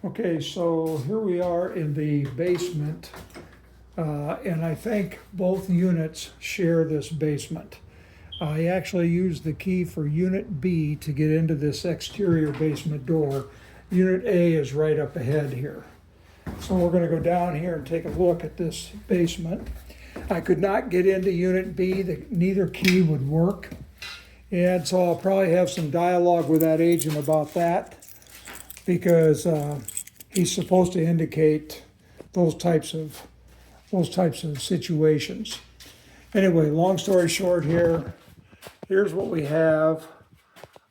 Okay, so here we are in the basement, and I think both units share this basement. I actually used the key for Unit B to get into this exterior basement door. Unit A is right up ahead here. So we're going to go down here and take a look at this basement. I could not get into Unit B, neither key would work. And so I'll probably have some dialogue with that agent about that, because he's supposed to indicate those types of situations. Anyway, long story short here, here's what we have.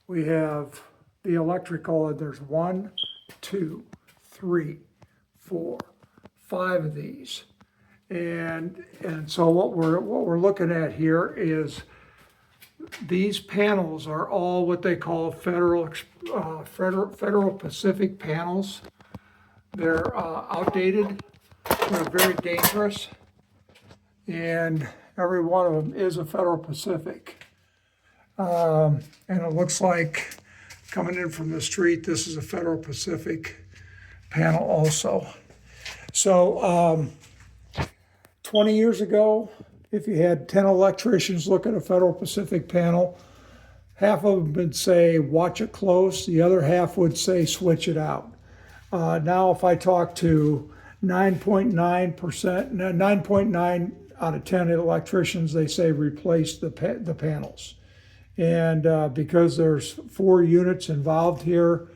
We have the electrical, and there's 1, 2, 3, 4, 5 of these. And so what we're looking at here is these panels are all what they call Federal Pacific panels. They're outdated, they're very dangerous, and every one of them is a Federal Pacific. And it looks like coming in from the street, this is a Federal Pacific panel also. So 20 years ago, if you had 10 electricians look at a Federal Pacific panel, half of them would say, watch it close. The other half would say, switch it out. Now, if I talk to 9.9% out of 10 electricians, they say replace the panels. And because there's 4 units involved here,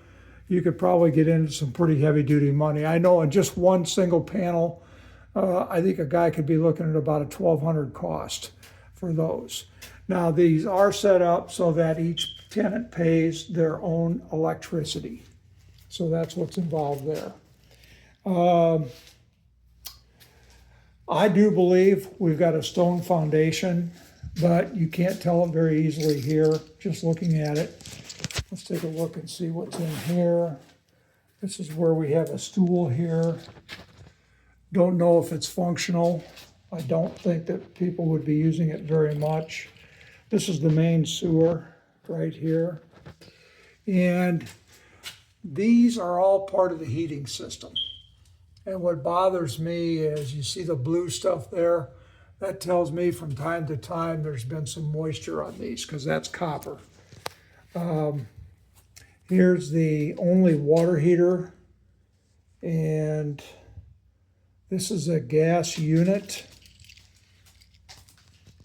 you could probably get into some pretty heavy duty money. I know on just one single panel, I think a guy could be looking at about a $1,200 cost for those. Now, these are set up so that each tenant pays their own electricity. So that's what's involved there. I do believe we've got a stone foundation, but you can't tell it very easily here, just looking at it. Let's take a look and see what's in here. This is where we have a stool here. Don't know if it's functional. I don't think that people would be using it very much. This is the main sewer right here. And these are all part of the heating system. And what bothers me is you see the blue stuff there. That tells me from time to time there's been some moisture on these, because that's copper. Here's the only water heater, and this is a gas unit,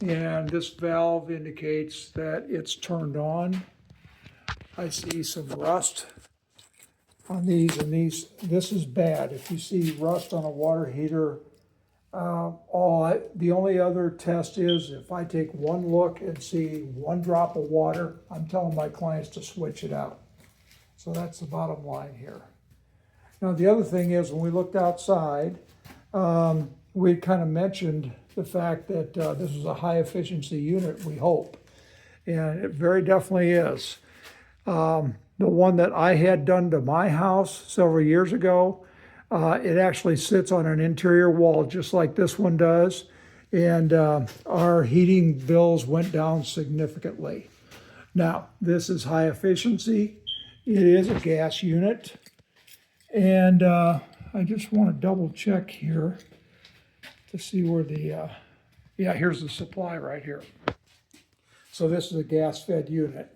and this valve indicates that it's turned on. I see some rust on these, and this is bad. If you see rust on a water heater, the only other test is if I take one look and see one drop of water, I'm telling my clients to switch it out. So that's the bottom line here. Now, the other thing is, when we looked outside, we kind of mentioned the fact that this is a high efficiency unit, we hope. And it very definitely is. The one that I had done to my house several years ago, it actually sits on an interior wall just like this one does. And our heating bills went down significantly. Now, this is high efficiency. It is a gas unit. And I just want to double check here to see where the, here's the supply right here. So this is a gas fed unit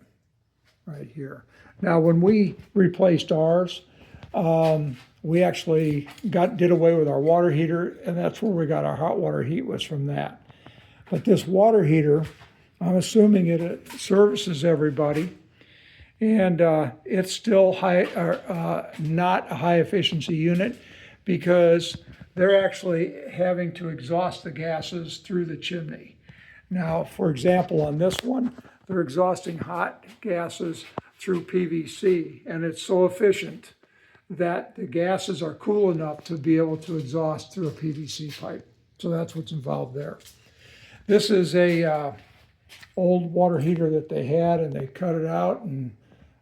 right here. Now, when we replaced ours, we actually did away with our water heater, and that's where we got our hot water heat, was from that. But this water heater, I'm assuming it services everybody, and it's still not a high efficiency unit, because they're actually having to exhaust the gases through the chimney. Now, for example, on this one, they're exhausting hot gases through PVC, and it's so efficient that the gases are cool enough to be able to exhaust through a PVC pipe. So that's what's involved there. This is a old water heater that they had, and they cut it out and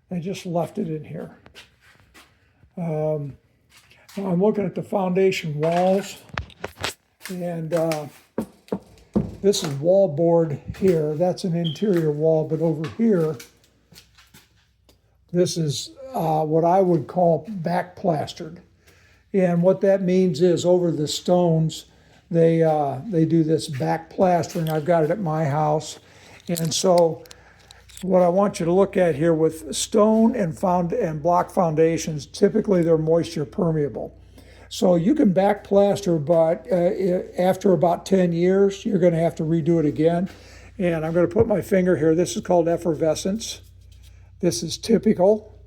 they just left it in here. Now I'm looking at the foundation walls, and this is wall board here. That's an interior wall, but over here, this is what I would call back plastered. And what that means is over the stones, they do this back plastering. I've got it at my house. And so what I want you to look at here with stone and block foundations, typically they're moisture permeable. So you can back plaster, but after about 10 years, you're going to have to redo it again. And I'm going to put my finger here. This is called effervescence. This is typical.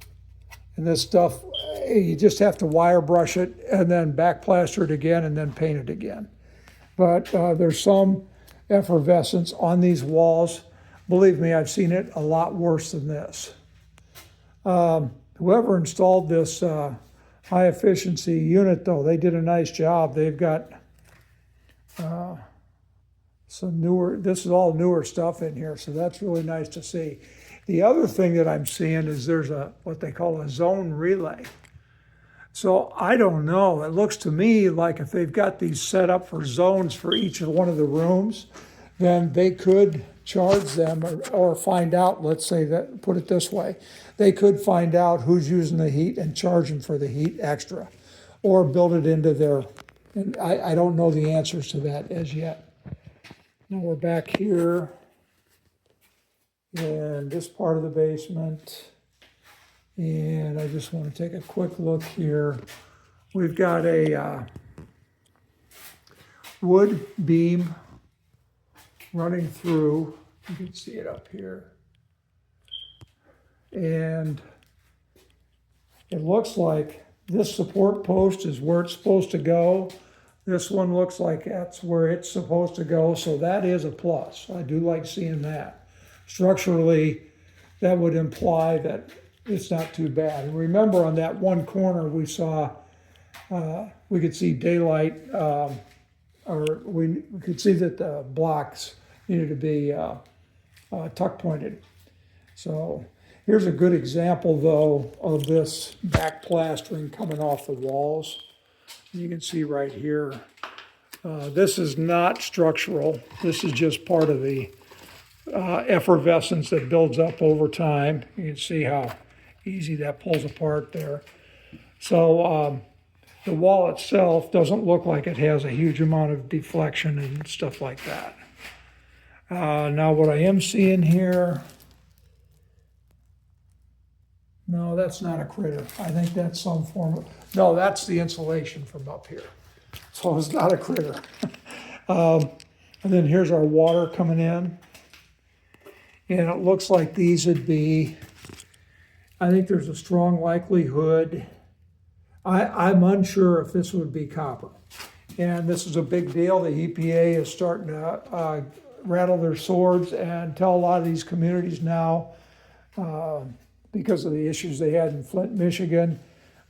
And this stuff, you just have to wire brush it and then back plaster it again and then paint it again. But there's some effervescence on these walls. Believe me, I've seen it a lot worse than this. Whoever installed this high efficiency unit, though, they did a nice job. They've got some newer, this is all newer stuff in here, so that's really nice to see. The other thing that I'm seeing is there's what they call a zone relay. So I don't know, it looks to me like if they've got these set up for zones for each of one of the rooms, then they could charge them or find out, let's say that, put it this way, they could find out who's using the heat and charge them for the heat extra, or build it into their, and I don't know the answers to that as yet. Now we're back here in this part of the basement, and I just want to take a quick look here. We've got a wood beam running through, you can see it up here. And it looks like this support post is where it's supposed to go. This one looks like that's where it's supposed to go, so that is a plus. I do like seeing that. Structurally, that would imply that it's not too bad. And remember, on that one corner we saw, we could see daylight, or we could see that the blocks needed to be tuck pointed. So here's a good example, though, of this back plastering coming off the walls. You can see right here, this is not structural. This is just part of the effervescence that builds up over time. You can see how easy that pulls apart there. So the wall itself doesn't look like it has a huge amount of deflection and stuff like that. Now what I am seeing here, no, that's not a critter. I think that's some form of, no, that's the insulation from up here. So it's not a critter. And then here's our water coming in. And it looks like these would be, I think there's a strong likelihood, I'm unsure if this would be copper. And this is a big deal. The EPA is starting to rattle their swords and tell a lot of these communities now, because of the issues they had in Flint, Michigan,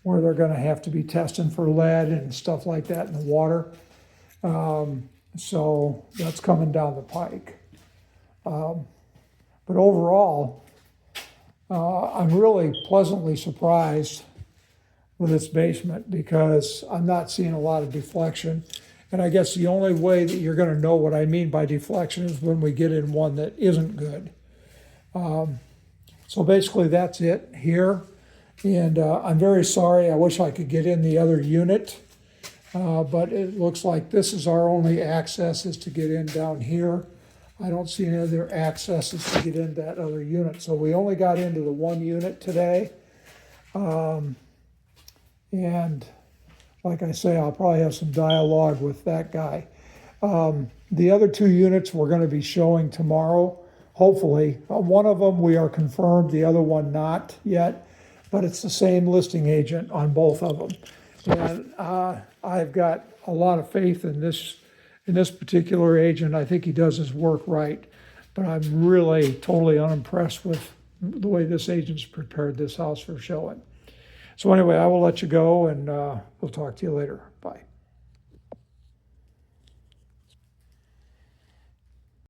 where they're going to have to be testing for lead and stuff like that in the water. So that's coming down the pike. But overall, I'm really pleasantly surprised with this basement because I'm not seeing a lot of deflection. And I guess the only way that you're going to know what I mean by deflection is when we get in one that isn't good. So basically that's it here. And I'm very sorry, I wish I could get in the other unit, but it looks like this is our only access is to get in down here. I don't see any other accesses to get into that other unit. So we only got into the one unit today. And like I say, I'll probably have some dialogue with that guy. The other two units we're going to be showing tomorrow, hopefully. One of them we are confirmed, the other one not yet, but it's the same listing agent on both of them. And I've got a lot of faith in this particular agent. I think he does his work right, but I'm really totally unimpressed with the way this agent's prepared this house for showing. So anyway, I will let you go, and we'll talk to you later. Bye.